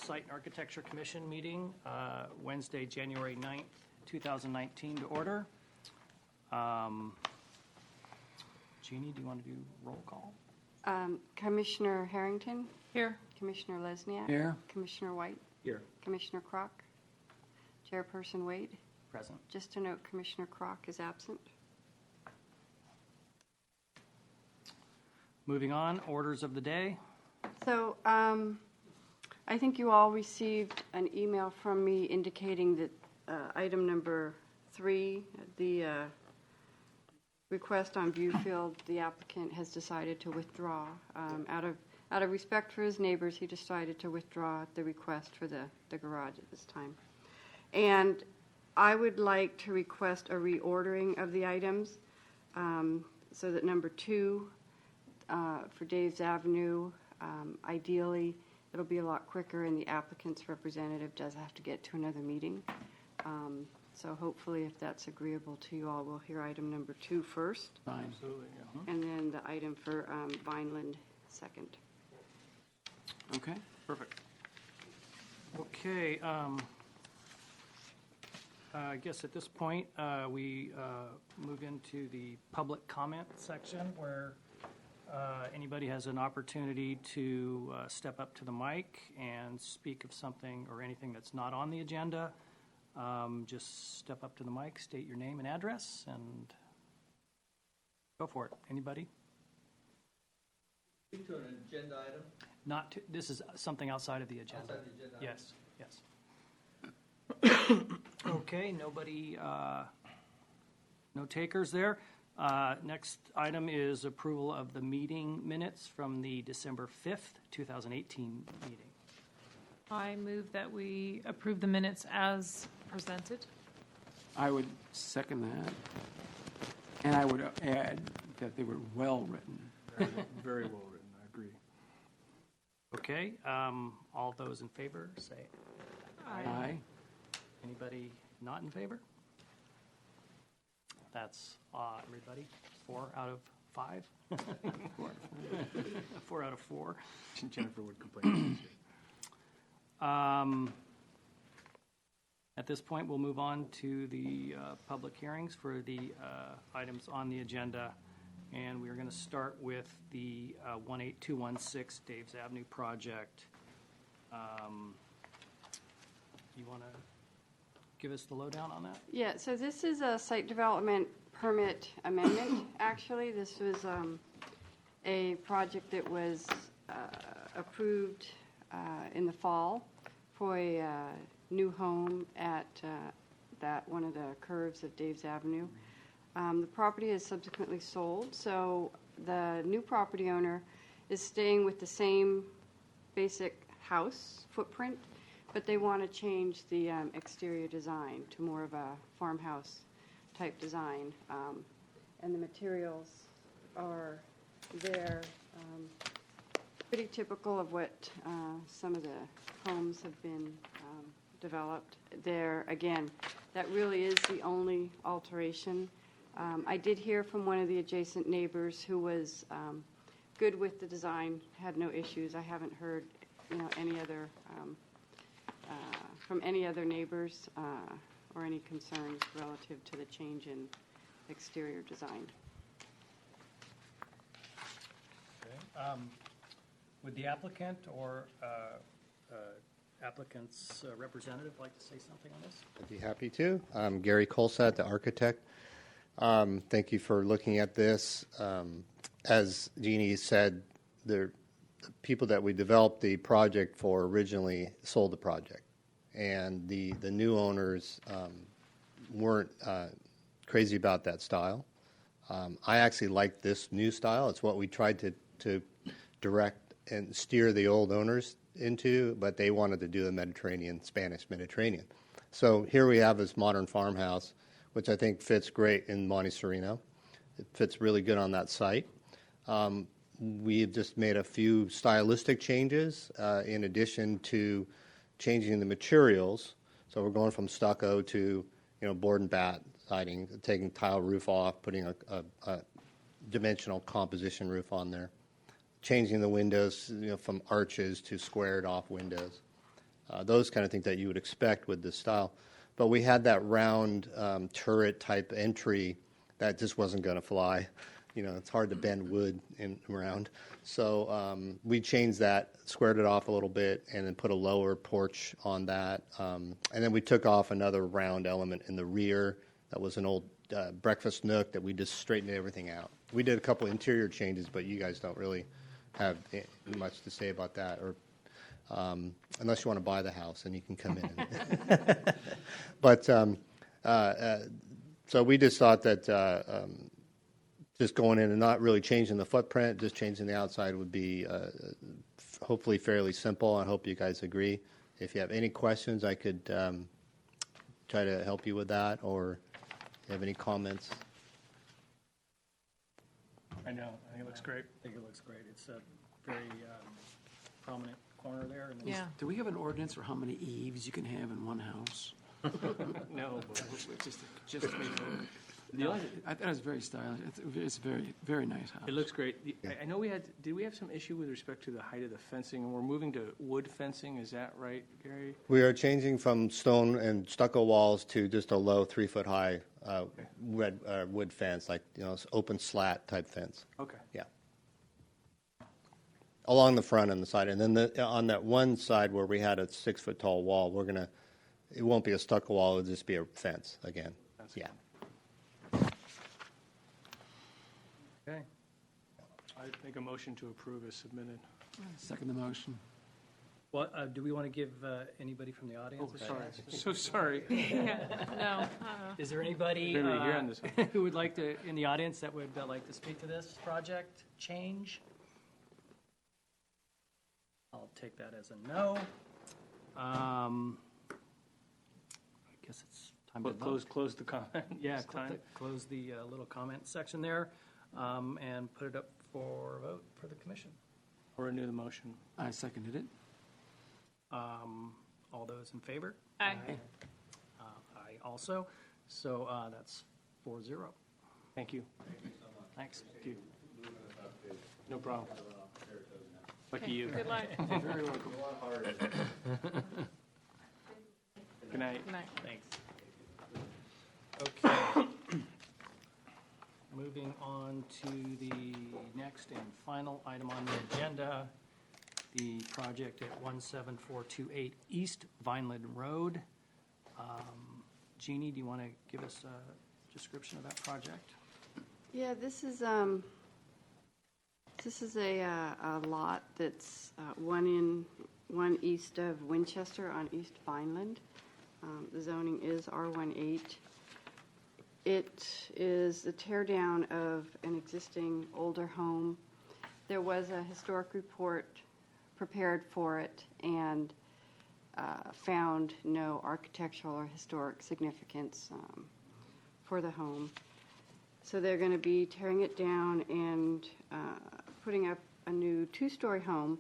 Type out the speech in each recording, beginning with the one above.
Site and Architecture Commission meeting, Wednesday, January 9th, 2019 to order. Jeannie, do you want to do roll call? Commissioner Harrington? Here. Commissioner Lesniak? Here. Commissioner White? Here. Commissioner Kroc? Chairperson Wade? Present. Just to note, Commissioner Kroc is absent. Moving on, orders of the day. So I think you all received an email from me indicating that item number 3, the request on Viewfield, the applicant has decided to withdraw. Out of respect for his neighbors, he decided to withdraw the request for the garage at this time. And I would like to request a reordering of the items so that number 2 for Dave's Avenue, ideally, it'll be a lot quicker, and the applicant's representative does have to get to another meeting. So hopefully, if that's agreeable to you all, we'll hear item number 2 first. Fine. Absolutely, yeah. And then the item for Vineland second. Okay. Perfect. Okay, I guess at this point, we move into the public comment section where anybody has an opportunity to step up to the mic and speak of something or anything that's not on the agenda. Just step up to the mic, state your name and address, and go for it. Anybody? Speak to an agenda item? Not to, this is something outside of the agenda. Outside the agenda. Yes, yes. Okay, nobody, no takers there. Next item is approval of the meeting minutes from the December 5th, 2018 meeting. I move that we approve the minutes as presented. I would second that. And I would add that they were well written. Very well written, I agree. Okay, all those in favor, say Aye. anybody not in favor? That's everybody. 4 out of 5? 4 out of 4. Jennifer would complain. At this point, we'll move on to the public hearings for the items on the agenda. And we're going to start with the 18216 Dave's Avenue project. You want to give us the lowdown on that? Yeah, so this is a site development permit amendment, actually. This was a project that was approved in the fall for a new home at one of the curves of Dave's Avenue. The property is subsequently sold, so the new property owner is staying with the same basic house footprint, but they want to change the exterior design to more of a farmhouse type design. And the materials are there, pretty typical of what some of the homes have been developed there. Again, that really is the only alteration. I did hear from one of the adjacent neighbors who was good with the design, had no issues. I haven't heard, any other from any other neighbors or any concerns relative to the change in exterior design. Okay. Would the applicant or applicant's representative like to say something on this? I'd be happy to. I'm Gary Colsat, the architect. Thank you for looking at this. As Jeannie said, the people that we developed the project for originally sold the project. And the new owners weren't crazy about that style. I actually like this new style. It's what we tried to direct and steer the old owners into, but they wanted to do the Mediterranean, Spanish Mediterranean. So here we have this modern farmhouse, which I think fits great in Monte Sereno. It fits really good on that site. We've just made a few stylistic changes in addition to changing the materials. So we're going from stucco to board and bat siding, taking tile roof off, putting a dimensional composition roof on there, changing the windows from arches to squared off windows. those kind of things that you would expect with this style. But we had that round turret type entry that just wasn't going to fly. It's hard to bend wood around. So we changed that, squared it off a little bit, and then put a lower porch on that. And then we took off another round element in the rear that was an old breakfast nook that we just straightened everything out. We did a couple interior changes, but you guys don't really have much to say about that, or unless you want to buy the house and you can come in. But so we just thought that just going in and not really changing the footprint, just changing the outside would be hopefully fairly simple. I hope you guys agree. If you have any questions, I could try to help you with that, or if you have any comments. I know, I think it looks great. I think it looks great. It's a very prominent corner there. And Yeah. Do we have an ordinance for how many eaves you can have in one house? No, but Just I thought it was very stylish. It's a very, very nice house. it looks great. I know did we have some issue with respect to the height of the fencing? And we're moving to wood fencing, is that right, Gary? We are changing from stone and stucco walls to just a low 3-foot high wood fence, like open slat type fence. Okay. Yeah. Along the front and the side, and then on that one side where we had a 6-foot tall wall, it won't be a stucco wall; it'll just be a fence again. That's Yeah. Okay. I make a motion to approve as submitted. Second the motion. Do we want to give anybody from the audience a Sorry, chance? so sorry. No. Is there anybody Maybe here on this one. who would like to, in the audience, that would like to speak to this project change? I'll take that as a no. I guess it's time to vote. Close the comment. Yeah, It's time. close the little comment section there, and put it up for a vote for the commission. Or renew the motion. I seconded it. All those in favor? Aye. I also. So that's 4-0. Thank you. Thanks. Thank you. No problem. Lucky Okay, you. Good luck. Very welcome. Good night. Good night. Thanks. Okay. Moving on to the next and final item on the agenda, the project at 17428 East Vineland Road. Jeannie, do you want to give us a description of that project? Yeah, this is a lot that's one east of Winchester on East Vineland. The zoning is R18. It is the tear down of an existing older home. There was a historic report prepared for it and found no architectural or historic significance for the home. So they're going to be tearing it down and putting up a new 2-story home.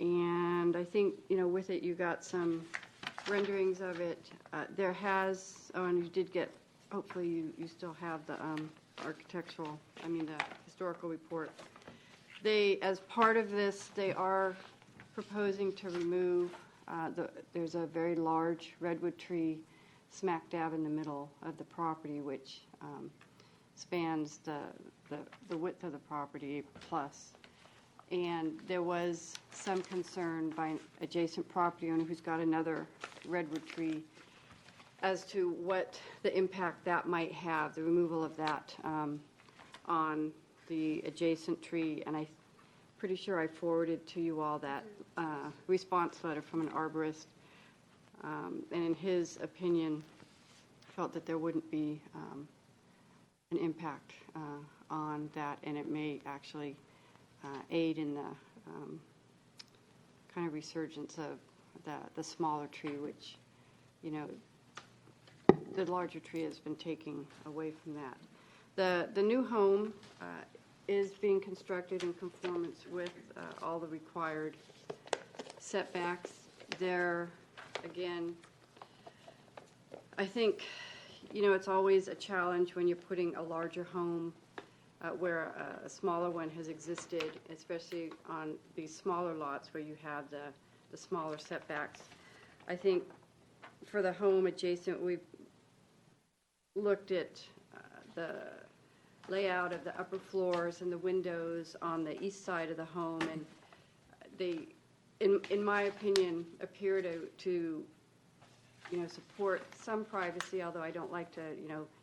And I think, with it, you got some renderings of it. And you did get, hopefully you still have the the historical report. As part of this, they are proposing to remove, there's a very large redwood tree smack dab in the middle of the property, which spans the width of the property plus. And there was some concern by an adjacent property owner who's got another redwood tree as to what the impact that might have, the removal of that on the adjacent tree. And I'm pretty sure I forwarded to you all that response letter from an arborist. And in his opinion, felt that there wouldn't be an impact on that, and it may actually aid in the kind of resurgence of the smaller tree, which, the larger tree has been taking away from that. The new home is being constructed in conformance with all the required setbacks. There, again, I think, it's always a challenge when you're putting a larger home where a smaller one has existed, especially on these smaller lots where you have the the smaller setbacks. I think for the home adjacent, we've looked at the layout of the upper floors and the windows on the east side of the home, and they, in my opinion, appear to support some privacy, although I don't like to,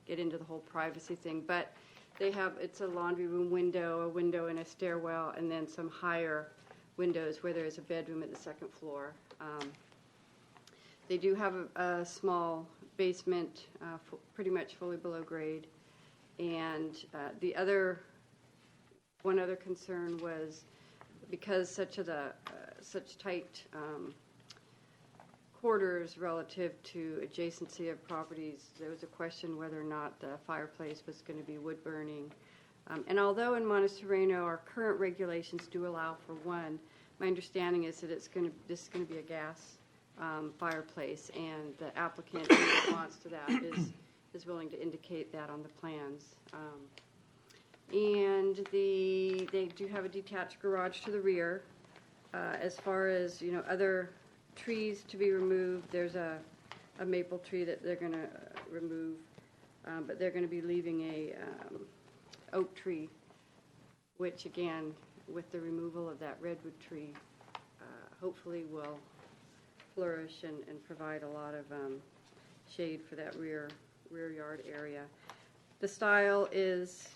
get into the whole privacy thing. But it's a laundry room window, a window in a stairwell, and then some higher windows where there is a bedroom at the second floor. They do have a small basement, pretty much fully below grade. And one other concern was because such tight quarters relative to adjacency of properties, there was a question whether or not the fireplace was going to be wood burning. And although in Monte Sereno our current regulations do allow for one, my understanding is that this is going to be a gas fireplace, and the applicant in response to that is willing to indicate that on the plans. And they do have a detached garage to the rear. As far as other trees to be removed, there's a maple tree that they're going to remove, but they're going to be leaving a oak tree, which again, with the removal of that redwood tree, hopefully will flourish and provide a lot of shade for that rear yard area. The style is,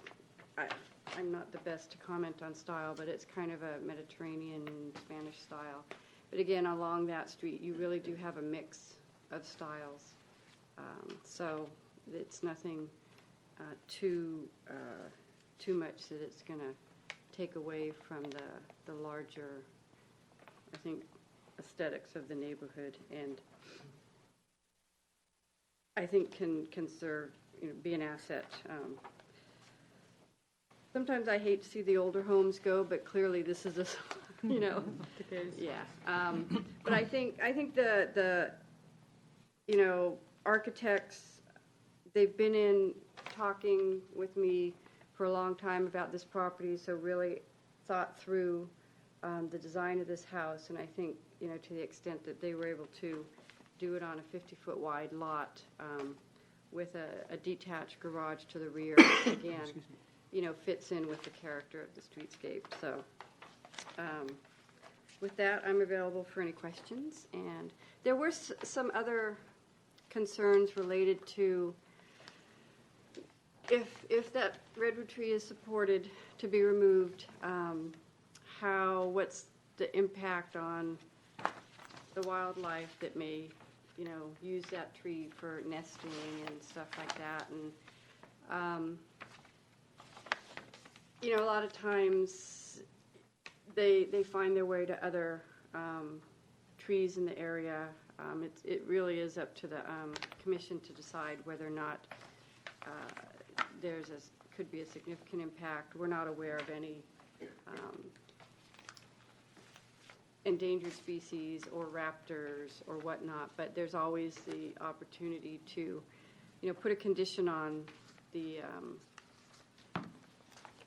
I'm not the best to comment on style, but it's kind of a Mediterranean Spanish style. But again, along that street, you really do have a mix of styles. So it's nothing too much that it's going to take away from the larger, I think, aesthetics of the neighborhood, and I think can serve, be an asset. Sometimes I hate to see the older homes go, but clearly this is yeah. But I think the architects, they've been in talking with me for a long time about this property, so really thought through the design of this house, and I think to the extent that they were able to do it on a 50-foot wide lot with a detached garage to the rear, again, fits in with the character of the streetscape. So with that, I'm available for any questions. And there were some other concerns related to if that redwood tree is supported to be removed, what's the impact on the wildlife that may, use that tree for nesting and stuff like that. And, a lot of times they find their way to other trees in the area. It really is up to the commission to decide whether or not could be a significant impact. We're not aware of any endangered species or raptors or whatnot, but there's always the opportunity to, put a condition on the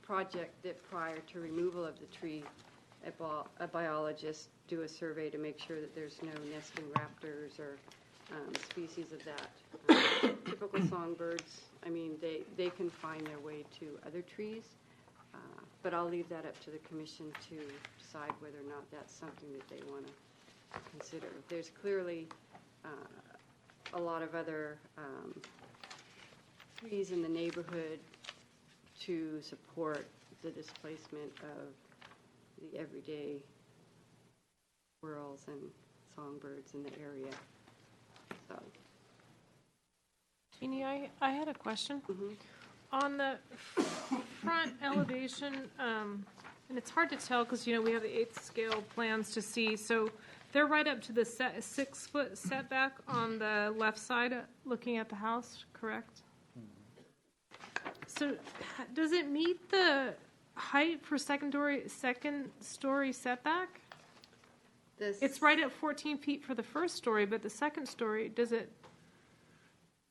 project that prior to removal of the tree, a biologist do a survey to make sure that there's no nesting raptors or species of that. Typical songbirds, they can find their way to other trees, but I'll leave that up to the commission to decide whether or not that's something that they want to consider. There's clearly a lot of other trees in the neighborhood to support the displacement of the everyday squirrels and songbirds in the area. So. Jeannie, I had a question. Mm-hmm. On the front elevation, and it's hard to tell because, we have the 8th scale plans to see. So they're right up to the 6-foot setback on the left side looking at the house, correct? Mm-hmm. So does it meet the height for second story setback? It's right at 14 feet for the first story, but the second story, does it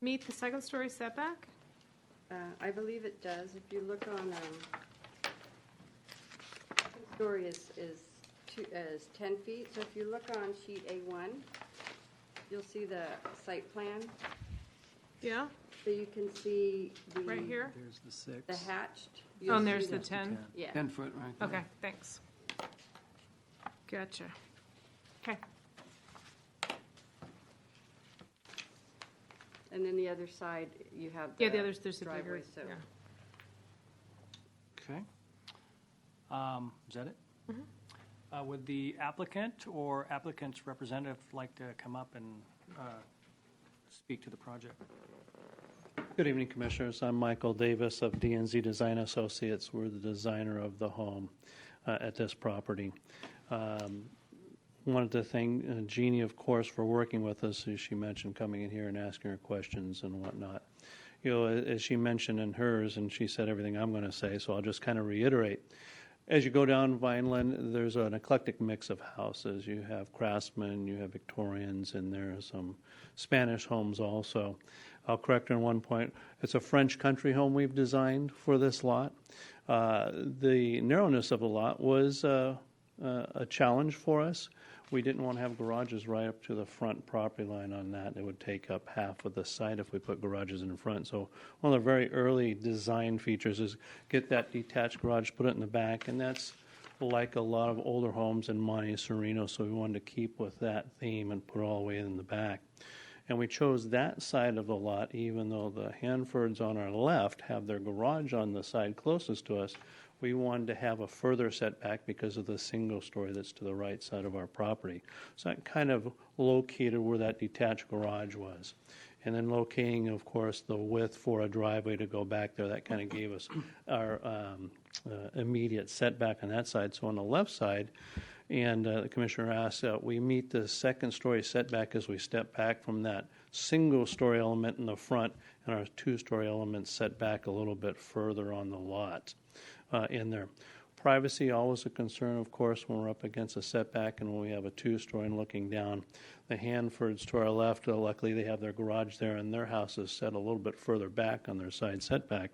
meet the second story setback? I believe it does. If you look on, second story is is 10 feet. So if you look on sheet A1, you'll see the site plan. Yeah, So you can see the. right here? There's the 6. The hatched. Oh, you'll and there's see the 10? Yeah. 10-foot right there. Okay, thanks. Gotcha. Okay. And then the other side, you have Yeah, the others, there's a bigger, driveway, so. yeah. Okay. Is that it? Would the applicant or applicant's representative like to come up and speak to the project? Good evening, Commissioners. I'm Michael Davis of DNZ Design Associates. We're the designer of the home at this property. Wanted to thank Jeannie, of course, for working with us, as she mentioned, coming in here and asking her questions and whatnot. You know, as she mentioned in hers, and she said everything I'm going to say, so I'll just kind of reiterate. As you go down Vineland, there's an eclectic mix of houses. You have craftsmen, you have Victorians, and there are some Spanish homes also. I'll correct her on one point. It's a French country home we've designed for this lot. The narrowness of the lot was a challenge for us. We didn't want to have garages right up to the front property line on that. It would take up half of the site if we put garages in front. So one of the very early design features is get that detached garage, put it in the back, and that's like a lot of older homes in Monte Sereno, so we wanted to keep with that theme and put it all the way in the back. And we chose that side of the lot, even though the Hanfords on our left have their garage on the side closest to us. We wanted to have a further setback because of the single story that's to the right side of our property. So that kind of located where that detached garage was. And then locating, of course, the width for a driveway to go back there, that kind of gave us our immediate setback on that side. So on the left side, and the Commissioner asked, we meet the second story setback as we step back from that single story element in the front, and our 2-story element set back a little bit further on the lot in there. Privacy, always a concern, of course, when we're up against a setback and when we have a 2-story and looking down. The Hanfords to our left, luckily they have their garage there, and their house is set a little bit further back on their side setback.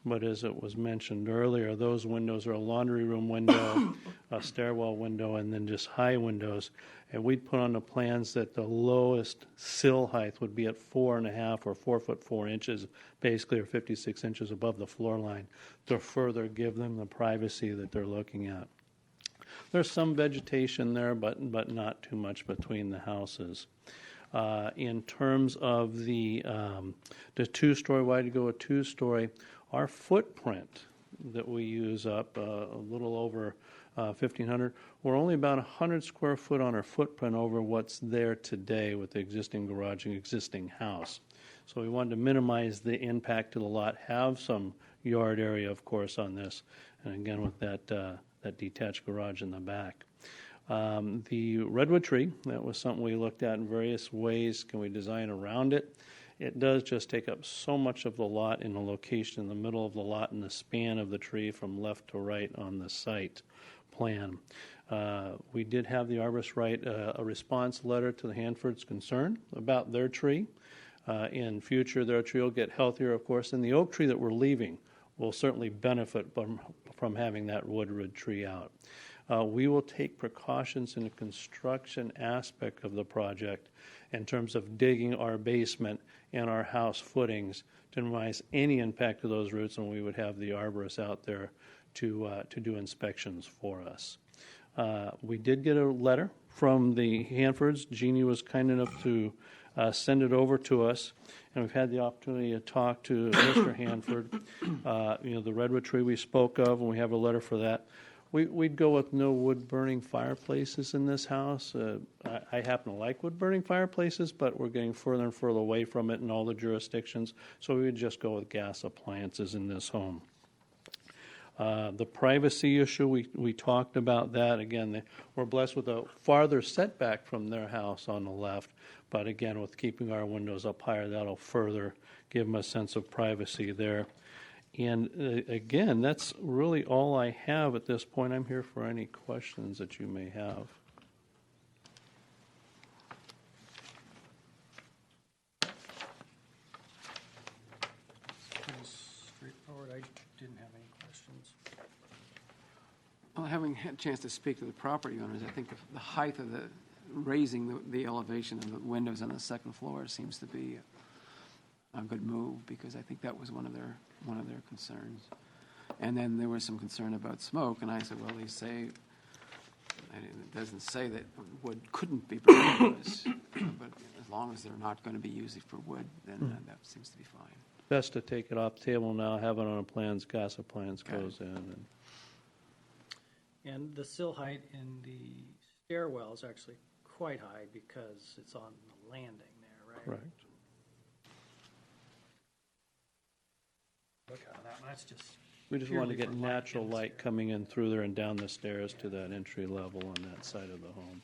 But as it was mentioned earlier, those windows are a laundry room window, a stairwell window, and then just high windows. And we'd put on the plans that the lowest sill height would be at 4.5 or 4 foot 4 inches, basically, or 56 inches above the floor line, to further give them the privacy that they're looking at. There's some vegetation there, but not too much between the houses. In terms of the 2-story, why to go a 2-story? Our footprint that we use up a little over 1,500, we're only about 100 square foot on our footprint over what's there today with the existing garage and existing house. So we wanted to minimize the impact to the lot, have some yard area, of course, on this, and again with that detached garage in the back. The redwood tree, that was something we looked at in various ways. Can we design around it? It does just take up so much of the lot in the location in the middle of the lot and the span of the tree from left to right on the site plan. We did have the arborist write a response letter to the Hanfords' concern about their tree. In future, their tree will get healthier, of course, and the oak tree that we're leaving will certainly benefit from having that woodroot tree out. We will take precautions in the construction aspect of the project in terms of digging our basement and our house footings to minimize any impact to those roots, and we would have the arborist out there to do inspections for us. We did get a letter from the Hanfords. Jeannie was kind enough to send it over to us, and we've had the opportunity to talk to Mr. Hanford. The redwood tree we spoke of, and we have a letter for that. We'd go with no wood-burning fireplaces in this house. I happen to like wood-burning fireplaces, but we're getting further and further away from it in all the jurisdictions, so we would just go with gas appliances in this home. The privacy issue, we talked about that. Again, we're blessed with a farther setback from their house on the left, but again, with keeping our windows up higher, that'll further give them a sense of privacy there. And again, that's really all I have at this point. I'm here for any questions that you may have. Pretty straightforward. I didn't have any questions. Well, having had a chance to speak to the property owners, I think the height of raising the elevation of the windows on the second floor seems to be a good move, because I think that was one of their concerns. And then there was some concern about smoke, and I said, well, they say, and it doesn't say that wood couldn't be proposed, but as long as they're not going to be used for wood, then that seems to be fine. Best to take it off the table now, have it on a plans, GASA plans goes in. And the sill height in the stairwell is actually quite high because it's on the landing there, right? Correct. Look at that, that's just. We just want to purely get for light natural in the light stair. coming in through there and down the stairs to that entry level on that side of the home.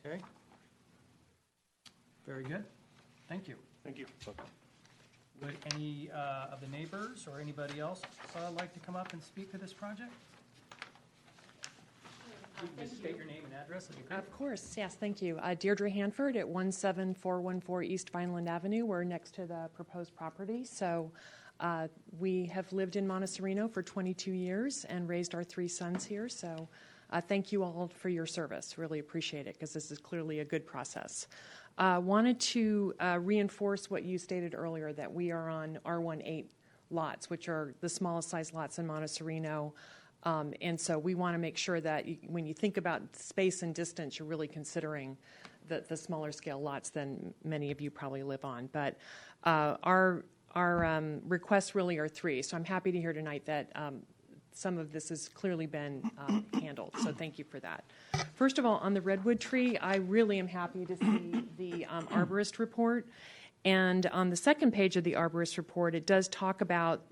Okay. Very good. Thank you. Thank you. Would any of the neighbors or anybody else like to come up and speak to this project? You can just state your name and address. That'd be great. Of course, yes, thank you. Deirdre Hanford at 17414 East Vineland Avenue. We're next to the proposed property. So we have lived in Monte Sereno for 22 years and raised our 3 sons here. So thank you all for your service. Really appreciate it, because this is clearly a good process. Wanted to reinforce what you stated earlier, that we are on R18 lots, which are the smallest size lots in Monte Sereno. And so we want to make sure that when you think about space and distance, you're really considering the smaller scale lots than many of you probably live on. But our requests really are 3. So I'm happy to hear tonight that some of this has clearly been handled. So thank you for that. First of all, on the redwood tree, I really am happy to see the arborist report. And on the second page of the arborist report, it does talk about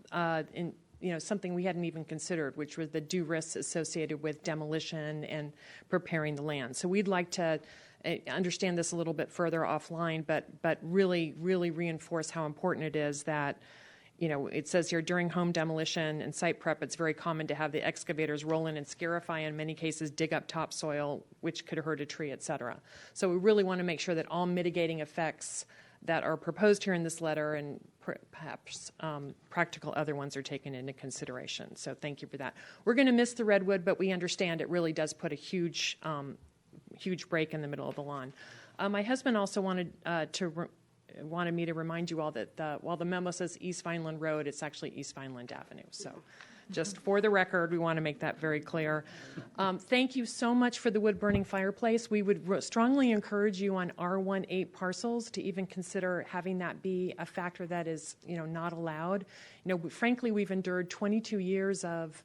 something we hadn't even considered, which was the due risks associated with demolition and preparing the land. So we'd like to understand this a little bit further offline, but really, really reinforce how important it is that, it says here, during home demolition and site prep, it's very common to have the excavators roll in and scarify, in many cases dig up topsoil, which could hurt a tree, et cetera. So we really want to make sure that all mitigating effects that are proposed here in this letter, and perhaps practical other ones, are taken into consideration. So thank you for that. We're going to miss the redwood, but we understand it really does put a huge break in the middle of the lawn. My husband also wanted me to remind you all that while the memo says East Vineland Road, it's actually East Vineland Avenue. So just for the record, we want to make that very clear. Thank you so much for the wood-burning fireplace. We would strongly encourage you on R18 parcels to even consider having that be a factor that is, not allowed. Frankly, we've endured 22 years of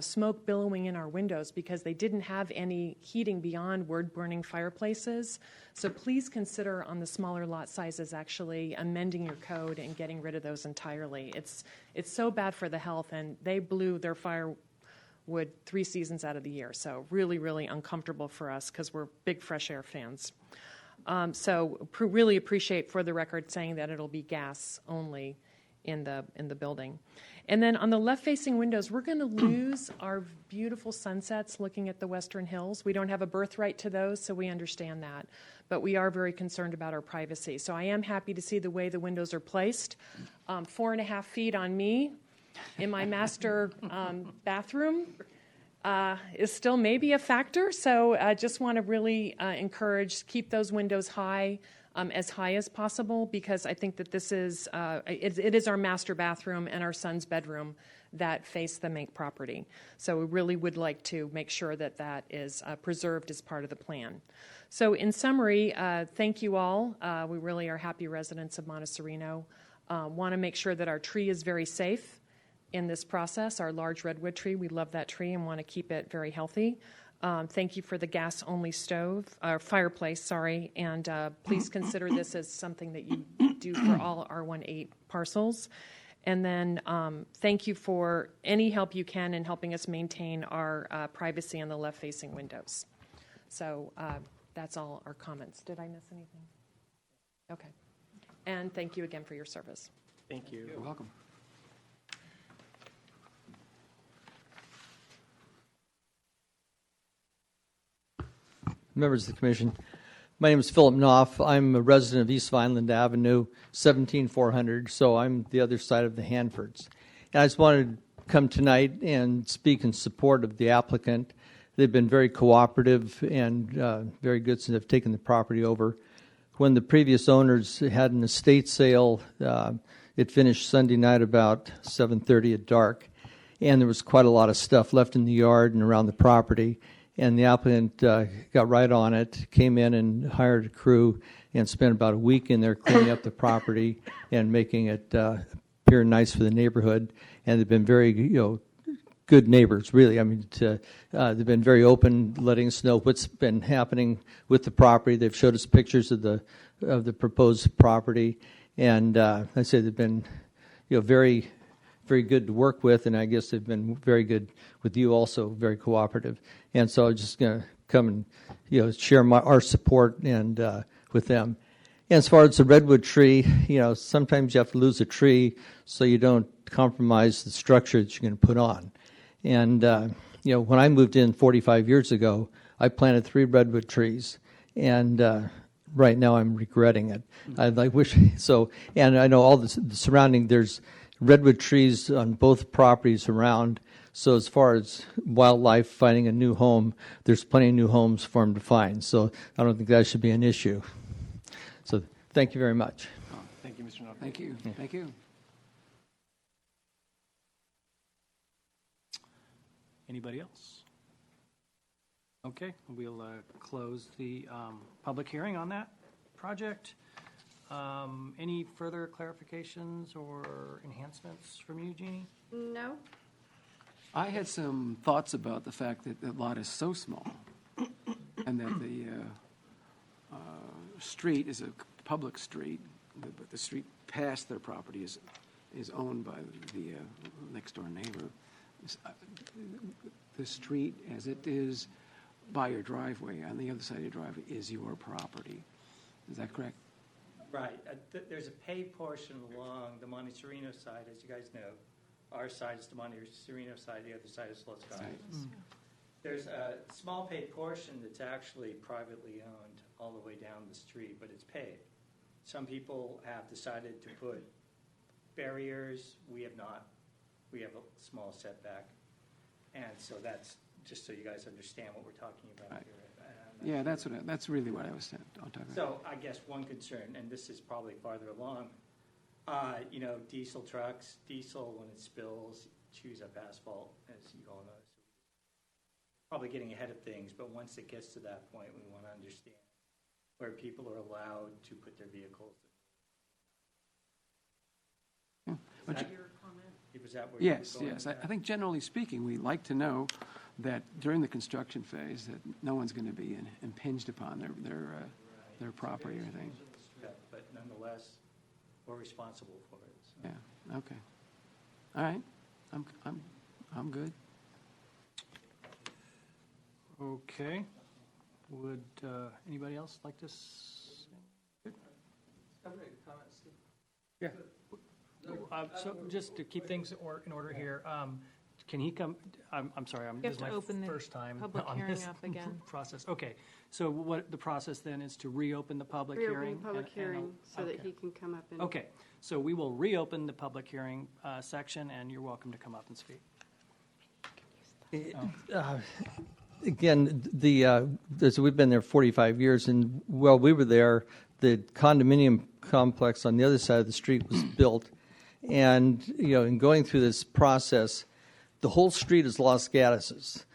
smoke billowing in our windows because they didn't have any heating beyond wood-burning fireplaces. So please consider on the smaller lot sizes actually amending your code and getting rid of those entirely. It's so bad for the health, and they blew their firewood 3 seasons out of the year. So really, really uncomfortable for us because we're big fresh air fans. So really appreciate, for the record, saying that it'll be gas only in the building. And then on the left-facing windows, we're going to lose our beautiful sunsets looking at the Western Hills. We don't have a birthright to those, so we understand that. But we are very concerned about our privacy. So I am happy to see the way the windows are placed. 4.5 feet on me in my master bathroom is still maybe a factor. So I just want to really encourage, keep those windows high. As high as possible, because I think that this is it is our master bathroom and our son's bedroom that face the Mank property. So we really would like to make sure that that is preserved as part of the plan. So in summary, thank you all. We really are happy residents of Monte Sereno. Want to make sure that our tree is very safe in this process, our large redwood tree. We love that tree and want to keep it very healthy. Thank you for the gas-only fireplace, and please consider this as something that you do for all R18 parcels. And then thank you for any help you can in helping us maintain our privacy on the left-facing windows. So that's all our comments. Did I miss anything? Okay. And thank you again for your service. Thank you. You're welcome. Members of the Commission, my name is Philip Knopf. I'm a resident of East Vineland Avenue, 17400, so I'm the other side of the Hanfords. I just wanted to come tonight and speak in support of the applicant. They've been very cooperative and very good since they've taken the property over. When the previous owners had an estate sale, it finished Sunday night about 7:30 at dark, and there was quite a lot of stuff left in the yard and around the property. And the applicant got right on it, came in and hired a crew, and spent about a week in there cleaning up the property and making it appear nice for the neighborhood. And they've been very, good neighbors, really. I mean, they've been very open, letting us know what's been happening with the property. They've showed us pictures of the proposed property, and I say they've been, very, very good to work with, and I guess they've been very good with you also, very cooperative. And so I'm just going to come and, share our support and with them. And as far as the redwood tree, sometimes you have to lose a tree so you don't compromise the structure that you're going to put on. And, when I moved in 45 years ago, I planted 3 redwood trees, and right now I'm regretting it. I wish so. And I know all the surrounding, there's redwood trees on both properties around. So as far as wildlife finding a new home, there's plenty of new homes for them to find. So I don't think that should be an issue. So thank you very much. Thank you, Mr. Knopf. Thank you. Thank you. Anybody else? Okay, we'll close the public hearing on that project. Any further clarifications or enhancements from you, Jeannie? No? I had some thoughts about the fact that the lot is so small and that the street is a public street, but the street past their property is owned by the next door neighbor. The street, as it is by your driveway, on the other side of your driveway, is your property. Is that correct? Right. There's a paved portion along the Monte Sereno side, as you guys know. Our side is the Monte Sereno side, the other side is Los Gatos. Right. There's a small paved portion that's actually privately owned all the way down the street, but it's paved. Some people have decided to put barriers. We have not. We have a small setback. And so that's just so you guys understand what we're talking about Right. here. Yeah, that's really what I was talking about. So I guess one concern, and this is probably farther along, diesel trucks, when it spills, chews up asphalt, as you all know. So probably getting ahead of things, but once it gets to that point, we want to understand where people are allowed to put their vehicles. Yeah. Was that your comment? Was that where you Yes, were going yes. with I that? think generally speaking, we like to know that during the construction phase that no one's going to be impinged upon their property or anything. Yeah, but nonetheless, we're responsible for it. So. Yeah. Okay. All right. I'm good. Okay. Would anybody else like to? Yeah. So just to keep things in order here, can he come? I'm sorry, You this have is to my open the first time public on hearing this up again. process. Okay, so what the process then is to reopen the public Reopen hearing? the public hearing so that okay. he can come up and... Okay, so we will reopen the public hearing section, and you're welcome to come up and speak. Again, we've been there 45 years, and while we were there, the condominium complex on the other side of the street was built. And, in going through this process, the whole street is Los Gatos's.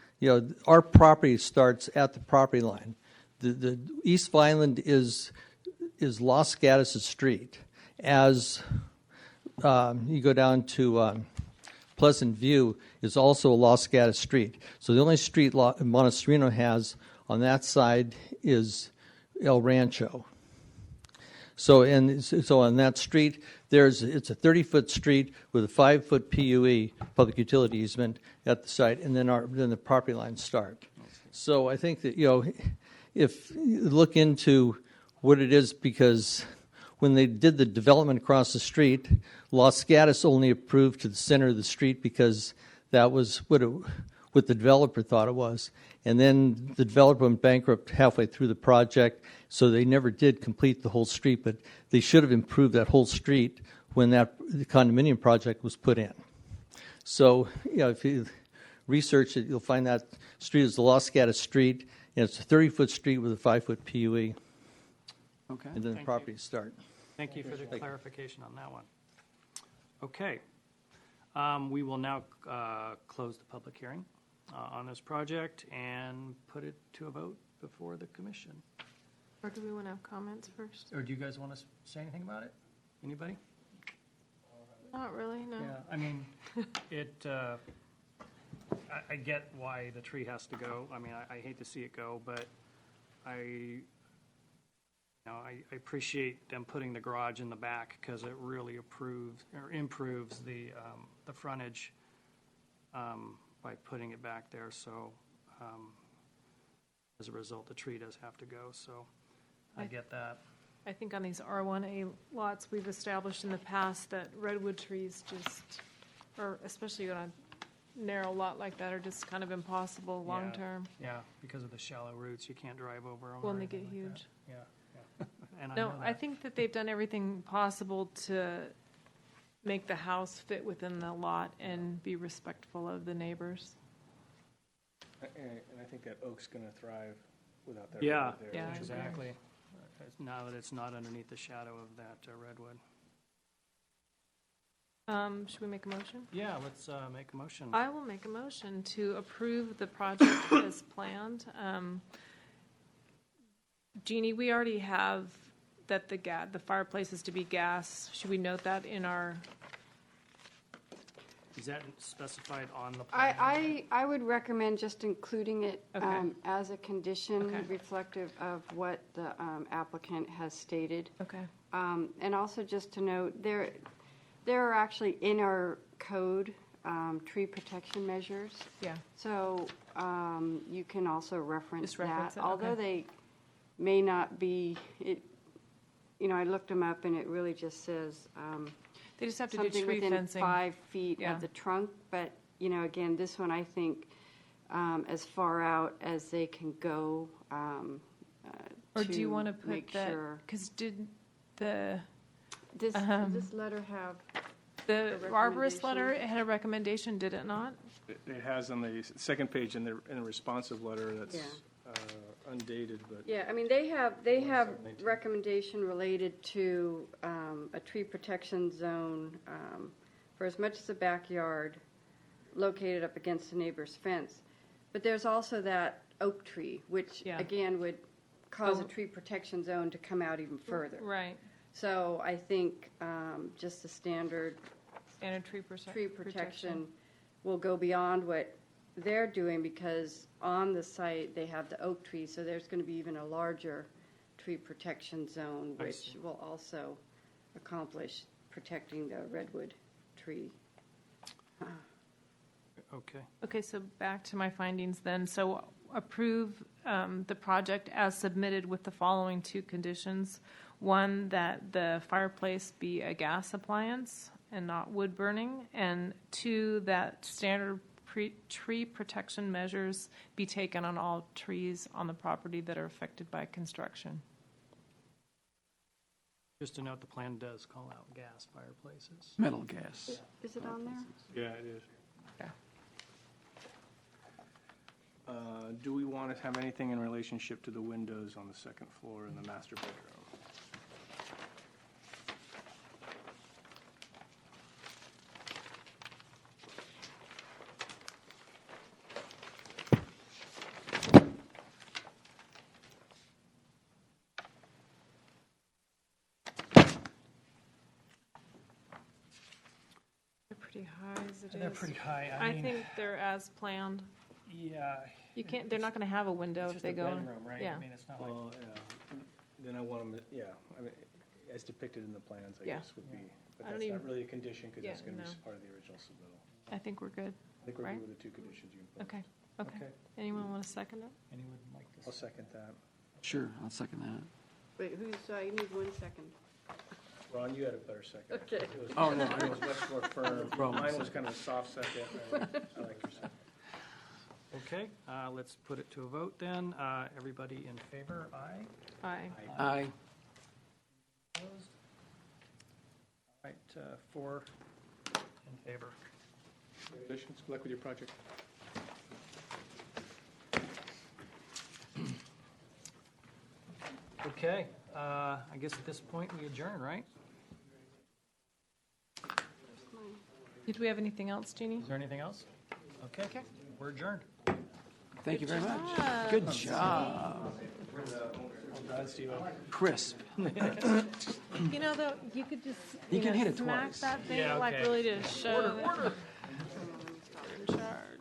Our property starts at the property line. The East Vineland is Los Gatos's street. As you go down to Pleasant View, is also a Los Gatos street. So the only street Monte Sereno has on that side is El Rancho. So on that street, it's a 30-foot street with a 5-foot PUE, public utility easement, at the site, and then the property lines start. So I think that if you look into what it is, because when they did the development across the street, Los Gatos only approved to the center of the street because that was what the developer thought it was. And then the developer went bankrupt halfway through the project, so they never did complete the whole street, but they should have improved that whole street when the condominium project was put in. So, if you research it, you'll find that street is the Los Gatos Street, and it's a 30-foot street with a 5-foot PUE, Okay. and then the Thank properties start. Thank you for the clarification on that one. Okay. We will now close the public hearing on this project and put it to a vote before the commission. Or do we want to have comments first? Or do you guys want to say anything about it? Anybody? Not really, no. Yeah, I mean, I get why the tree has to go. I mean, I hate to see it go, but I appreciate them putting the garage in the back because it really improves the frontage by putting it back there. So as a result, the tree does have to go. So I get that. I think on these R1A lots, we've established in the past that redwood trees just, or especially on a narrow lot like that, are just kind of impossible long-term. Yeah, because of the shallow roots, you can't drive over them. When or they get anything like huge. that. Yeah. And No, know I that. think that they've done everything possible to make the house fit within the lot and be respectful of the neighbors. And I think that oak's going to thrive without that. Yeah, redwood there, yeah, which is exactly. Now that it's not underneath the shadow of that redwood. Should we make a motion? Yeah, let's make a motion. I will make a motion to approve the project as planned. Jeannie, we already have that the fireplace is to be gas. Should we note that in our, Is that specified on the plan? I would recommend just including it Okay. as a condition Okay. reflective of what the applicant has stated. okay, And also just to note, there are actually in our code tree protection measures. yeah, So you can also reference Just reference that. it, Although okay. they may not be, I looked them up and it really just says they just have to do something tree within fencing. 5 feet Yeah. of the trunk. But, again, this one I think as far out as they can go. Or do you want to put make that, sure. because did the Does this letter have? The A arborist letter, recommendation? it had a recommendation, did it not? It has on the second page in the responsive letter that's Yeah. undated, but Yeah, I mean, they have recommendation related to a tree protection zone for as much as the backyard located up against the neighbor's fence. But there's also that oak tree, which Yeah. again would cause a Oh. tree protection zone to come out even further. Right, So I think just the standard standard tree protection will go beyond what they're doing because on the site, they have the oak tree, so there's going to be even a larger tree protection zone, I which see. will also accomplish protecting the redwood tree. Okay. Okay, so back to my findings then. So approve the project as submitted with the following 2 conditions. 1, that the fireplace be a gas appliance and not wood burning. And 2, that standard tree protection measures be taken on all trees on the property that are affected by construction. Just to note, the plan does call out gas fireplaces. Metal gas. Is it on there? yeah, it is. Okay. Do we want to have anything in relationship to the windows on the second floor in the master bedroom? They're pretty high as it is. They're pretty high. I mean, think they're as planned. Yeah. You can't, they're not going to have a window It's if just they a go in. bedroom, right? Yeah. I mean, it's not like, Well, yeah, then I want them, yeah, I mean, as depicted in the plans, I Yeah. guess would be, but I don't that's not even- really a condition because Yeah, that's going to be no. part of the original submittal. I think we're good. I think we're Right. good with the 2 conditions you imposed. Okay, okay. okay. Anyone want to second it? Anyone like this? I'll second that. Sure, I'll second that. Wait, you need 1 second. Ron, you had a better second. Okay. It was- Oh, no, Mine was much more firm. problem. Mine was kind of a soft second. I like your second. Okay, let's put it to a vote then. Everybody in favor, aye? Aye. Aye. Opposed? All right, 4 in favor. Congratulations. Good luck with your project. Okay, I guess at this point we adjourn, right? Did we have anything else, Jeannie? Is there anything else? Okay, we're adjourned. Thank you very much. Good job. Crisp. You know, though, you could just, You can hit it smack twice. that thing, Yeah, like okay. really to show. Order. In charge.